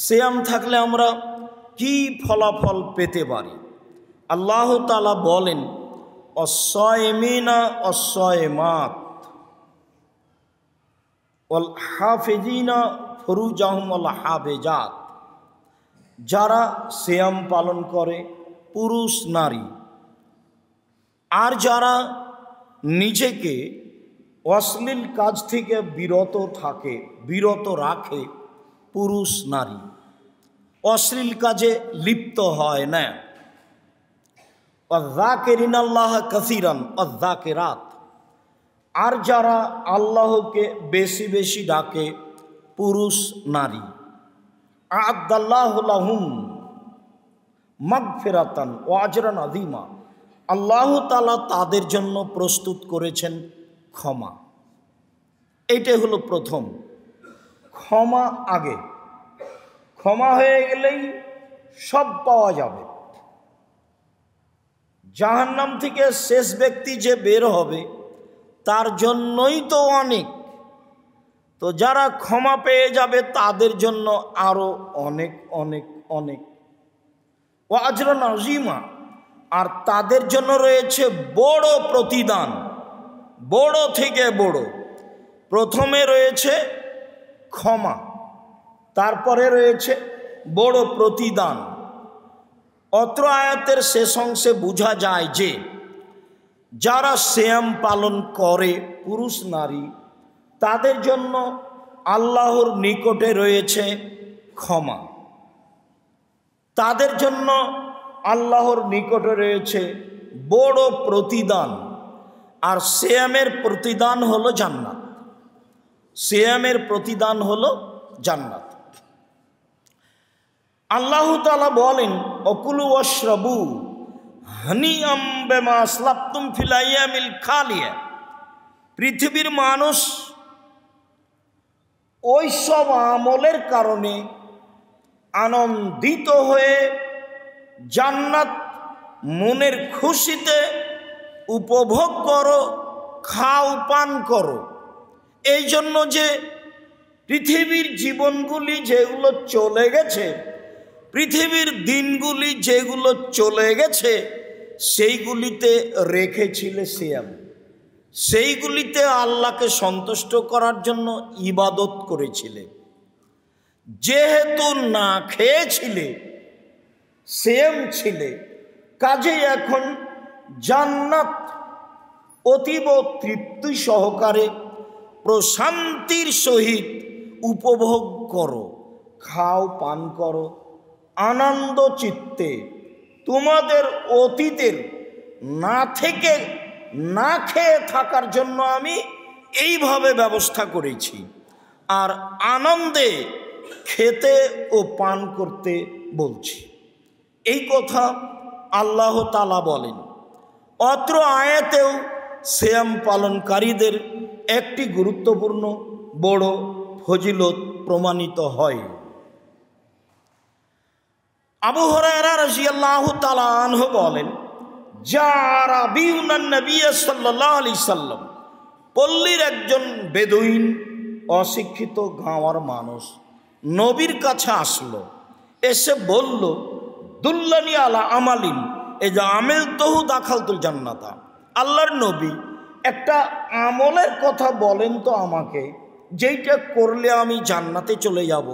সিয়াম থাকলে আমরা কি ফলাফল পেতে পারি? আল্লাহ তাআলা বলেন, অস-সায়িমিনা অস-সায়িমাত ওয়াল হাফিজিনা ফুরুজাহুম ওয়াল হাফিজাত। যারা সিয়াম পালন করে, পুরুষ নারী, আর যারা নিজেকে অশ্লীল কাজ থেকে বিরত রাখে, পুরুষ নারী অশ্লীল কাজে লিপ্ত হয় না। ওয়াযাকিরিনাল্লাহ কাসীরান ওয়াযাকিরাত, আর যারা আল্লাহকে বেশি বেশি ডাকে, পুরুষ নারী। আ'আদাল্লাহু লাহুম মাগফিরাতান ওয়া আজরান আযীমা, আল্লাহ তাআলা তাদের জন্য প্রস্তুত করেছেন ক্ষমা। এইটাই হলো প্রথম ক্ষমা। আগে ক্ষমা হয়ে গেলেই সব পাওয়া যাবে। জাহান্নাম থেকে শেষ ব্যক্তি যে বের হবে তার জন্যই তো অনেক, তো যারা ক্ষমা পেয়ে যাবে তাদের জন্য আরো অনেক অনেক অনেক। ওয়া আজরান আযীমা, আর তাদের জন্য রয়েছে বড় প্রতিদান, বড় থেকে বড়। প্রথমে রয়েছে ক্ষমা, তারপরে রয়েছে বড় প্রতিদান। অত্র আয়াতের শেষ অংশে বোঝা যায় যে যারা সিয়াম পালন করে, পুরুষ নারী, তাদের জন্য আল্লাহর নিকটে রয়েছে ক্ষমা, তাদের জন্য আল্লাহর নিকটে রয়েছে বড় প্রতিদান। আর সিয়ামের প্রতিদান হলো জান্নাত। সিয়ামের প্রতিদান হলো জান্নাত। আল্লাহ তাআলা বলেন, অকুলু ওয়াশরাবু হানিআম বিমা আসলাফতুম ফিল আইয়ামিল খালিয়া। পৃথিবীর মানুষ ওই সব আমলের কারণে আনন্দিত হয়ে জান্নাত মনের খুশিতে উপভোগ করো, খাও, পান করো। এই জন্য যে পৃথিবীর জীবনগুলি যেগুলো চলে গেছে, পৃথিবীর দিনগুলি যেগুলো চলে গেছে, সেইগুলিতে রেখেছিলে সিয়াম, সেইগুলিতে আল্লাহকে সন্তুষ্ট করার জন্য ইবাদত করেছিলে। যেহেতু না খেয়েছিলে, সিয়াম ছিলে, কাজেই এখন জান্নাত অতীব তৃপ্তি সহকারে প্রশান্তির সহিত উপভোগ করো, খাও, পান করো আনন্দ চিত্তে। তোমাদের অতীতের না খেয়ে থাকার জন্য আমি এইভাবে ব্যবস্থা করেছি, আর আনন্দে খেতে ও পান করতে বলছি। এই কথা আল্লাহ তাআলা বলেন। অত্র আয়াতেও সিয়াম পালনকারীদের একটি গুরুত্বপূর্ণ বড় ফজিলত প্রমাণিত হয়। আবু হুরায়রা রাদিয়াল্লাহু তাআলা আনহু বলেন, যারা বিউনান নবী সাল্লাল্লাহু আলাইহি সাল্লাম, পল্লীর একজন বেদুইন অশিক্ষিত গাঁওয়ার মানুষ নবীর কাছে আসলো, এসে বলল, দুল্লানি আলা আমালিন এই যে আমেল তহু দাখালতুল জান্নাতা। আল্লাহর নবী, একটা আমলের কথা বলেন তো আমাকে, যেইটা করলে আমি জান্নাতে চলে যাব,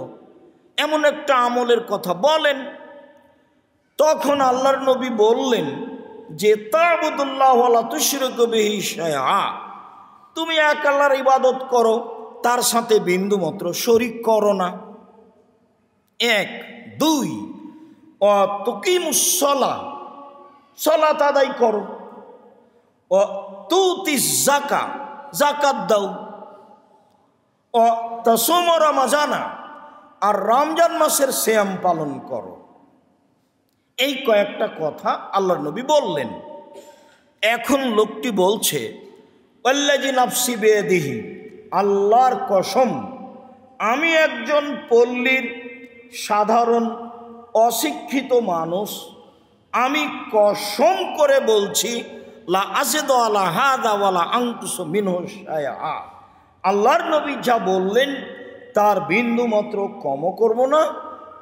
এমন একটা আমলের কথা বলেন। তখন আল্লাহর নবী বললেন যে, তা'বুদুল্লাহ ওয়া লা তুশরিকু বিহি শাইআ, তুমি এক আল্লাহর ইবাদত করো, তার সাথে বিন্দু মাত্র শরীক করো না। এক। দুই, ওয়া তুকিমুস সালাহ, সালাত আদায় করো। ও তুতিস যাকাত, যাকাত দাও। ও তাসুম রমাজানা, আর রমজান মাসের সিয়াম পালন করো। এই কয়েকটা কথা আল্লাহর নবী বললেন। এখন লোকটি বলছে, ওয়াল্লাযী নাফসি বিয়াদিহি, আল্লাহর কসম, আমি একজন পল্লীর সাধারণ অশিক্ষিত মানুষ, আমি কসম করে বলছি, লা আযিদু আলা হাযা ওয়ালা আনকুসু মিনহু শাইআ, আল্লাহর নবী যা বললেন তার বিন্দু মাত্র কমও করব না,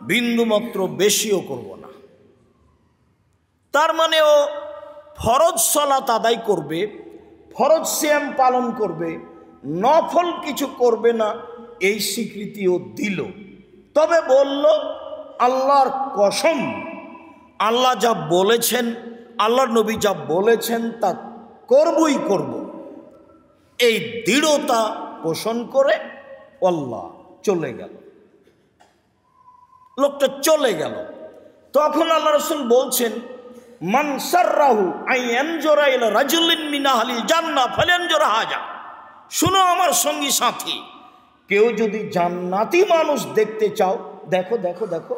বিন্দুমাত্র বেশিও করব না। তার মানে ও ফরজ সালাত আদায় করবে, ফরজ সিয়াম পালন করবে, নফল কিছু করবে না, এই স্বীকৃতিও দিল। তবে বলল আল্লাহর কসম, আল্লাহ যা বলেছেন, আল্লাহর নবী যা বলেছেন তা করবই করব, এই দৃঢ়তা পোষণ করে আল্লাহ চলে গেল। লোকটা চলে গেল। তখন আল্লাহ রাসূল বলছেন, মান সাররাহু আইয়ানজুরা ইলা রাজুলিন মিন আহলিল জান্নাহ ফালানজুর হাজা। শুনো আমার সঙ্গী সাথী, কেউ যদি জান্নাতি মানুষ দেখতে চাও, দেখো দেখো দেখো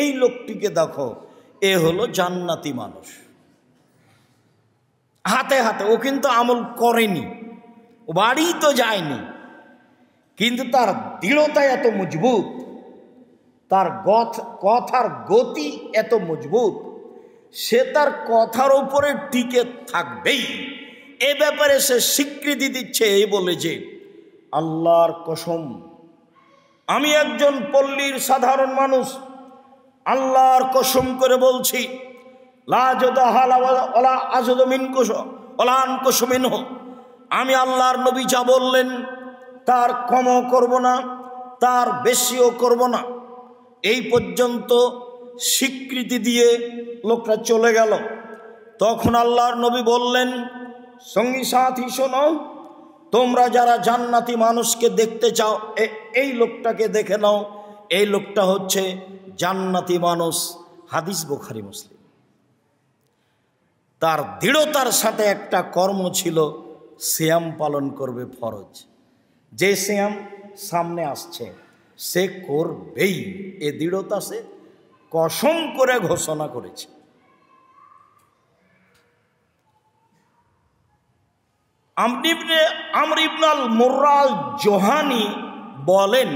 এই লোকটিকে দেখো, এ হলো জান্নাতি মানুষ। হাতে হাতে, ও কিন্তু আমল করেনি, ও বাড়ি তো যায়নি, কিন্তু তার দৃঢ়তা এত মজবুত, তার কথার গতি এত মজবুত, সে তার কথার উপরে টিকে থাকবেই। এ ব্যাপারে সে স্বীকৃতি দিচ্ছে এই বলে যে আল্লাহর কসম, আমি একজন পল্লীর সাধারণ মানুষ, আল্লাহর কসম করে বলছি, আমি আল্লাহর নবী যা বললেন তার কমও করব না, তার বেশিও করব না। এই পর্যন্ত স্বীকৃতি দিয়ে লোকটা চলে গেল। তখন আল্লাহর নবী বললেন, সঙ্গী সাথী শোনো, তোমরা যারা জান্নাতি মানুষকে দেখতে চাও, এই লোকটাকে দেখে নাও, এই লোকটা হচ্ছে জান্নাতি মানুষ। হাদিস বুখারী মুসলিম। তার দৃঢ়তার সাথে একটা কর্ম ছিল, সিয়াম পালন করবে ফরজ। যে সিয়াম সামনে আসছে সে করবেই, এ দৃঢ়তা সে কসম করে ঘোষণা করেছে। আমর ইবনে আল মুররা আল জোহানি বলেন,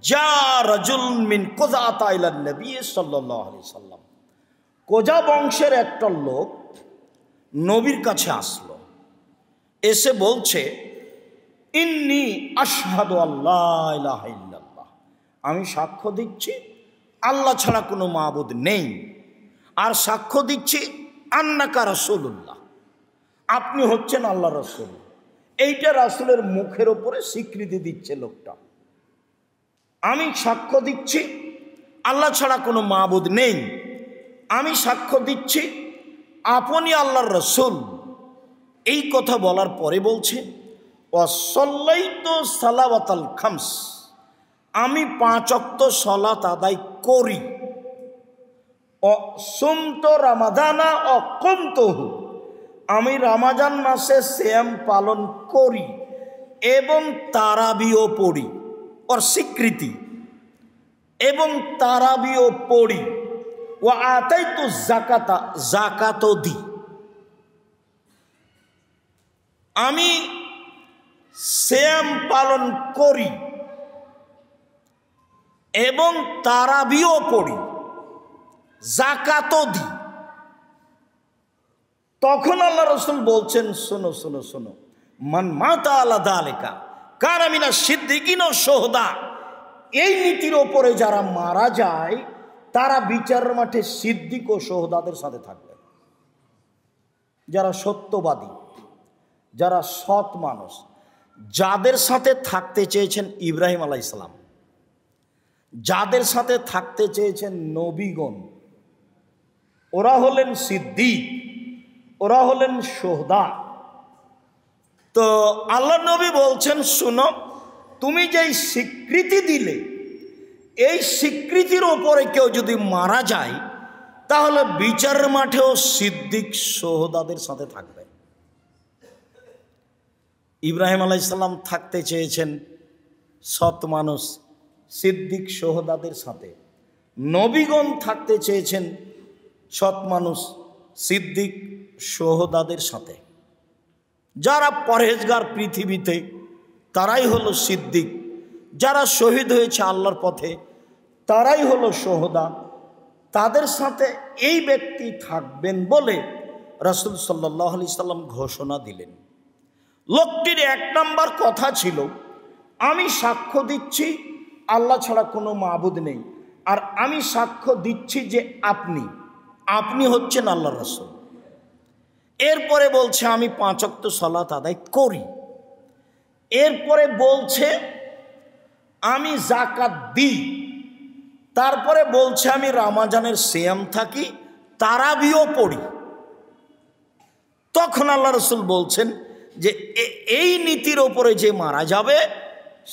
যা রাজুল মিন কোজাতা ইলা নবী সাল্লাল্লাহু আলাইহি সাল্লাম, কোজা বংশের একটা লোক নবীর কাছে আসলো, এসে বলছে, ইন্নী আশহাদু আল্লাহ ইলাহা ইল্লাল্লাহ, আমি সাক্ষ্য দিচ্ছি আল্লাহ ছাড়া কোনো মাবুদ নেই, আর সাক্ষ্য দিচ্ছি আন্নাকা রাসূলুল্লাহ, আপনি হচ্ছেন আল্লাহ রাসূল। এইটা রাসূলের মুখের উপরে স্বীকৃতি দিচ্ছে লোকটা। আমি সাক্ষ্য দিচ্ছি আল্লাহ ছাড়া কোনো মাবুদ নেই, আমি সাক্ষ্য দিচ্ছি আপনি আল্লাহর রাসূল। এই কথা বলার পরে বলছে, ওয়াসাল্লাইতু সালাওয়াতাল খামস, আমি 5 ওয়াক্ত সালাত আদায় করি। সুমতু রামাদানা ও কুমতুহু, আমি রমজান মাসে সিয়াম পালন করি এবং তারাবিও পড়ি, ওর স্বীকৃতি, এবং তারাবিও পড়ি। ওয়া আতাইতু যাকাতা, যাকাতও দিই। আমি সিয়াম পালন করি এবং তারাবিও পড়ি, যাকাতও দিই। তখন আল্লাহ রাসূল বলছেন, শোনো শোনো শোনো, মান মাতা আলা যালিকা কানা মিনাশ সিদ্দিকিন ওয়াশ শুহাদা, এই নীতির ওপরে যারা মারা যায় তারা বিচারের মাঠে সিদ্দিক ও শুহাদাদের সাথে থাকবে। যারা সত্যবাদী, যারা সৎ মানুষ, যাদের সাথে থাকতে চেয়েছেন ইব্রাহিম আলাইহিস সালাম, যাদের সাথে থাকতে চেয়েছেন নবীগণ, ওরা হলেন সিদ্দিক, ওরা হলেন শুহাদা। তো আল্লাহ নবী বলছেন, শুনো, তুমি যেই স্বীকৃতি দিলে, এই স্বীকৃতির ওপরে কেউ যদি মারা যায় তাহলে বিচারের মাঠেও সিদ্দিক শুহাদাদের সাথে থাকবে। ইব্রাহিম আলাইহিস সালাম থাকতে চেয়েছেন সৎ মানুষ, সিদ্দিক শুহাদাদের সাথে। নবীগণ থাকতে চেয়েছেন সৎ মানুষ, সিদ্দিক শুহাদাদের সাথে। যারা পরহেজগার পৃথিবীতে তারাই হলো সিদ্দিক, যারা শহীদ হয়েছে আল্লাহর পথে তারাই হলো শুহাদা। তাদের সাথে এই ব্যক্তি থাকবেন বলে রাসূল সাল্লাল্লাহু আলাইহি সাল্লাম ঘোষণা দিলেন। লোকটির 1 নাম্বার কথা ছিল, আমি সাক্ষ্য দিচ্ছি আল্লাহ ছাড়া কোনো মাবুদ নেই, আর আমি সাক্ষ্য দিচ্ছি যে আপনি হচ্ছেন আল্লাহর রাসূল। এরপরে বলছে আমি 5 ওয়াক্ত সালাত আদায় করি। এরপরে বলছে আমি যাকাত দিই। তারপরে বলছে আমি রমজানের সিয়াম থাকি, তারাবিও পড়ি। তখন আল্লাহ রাসূল বলছেন যে এই নীতির ওপরে যে মারা যাবে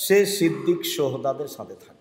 সে সিদ্দিক শুহাদাদের সাথে থাকে।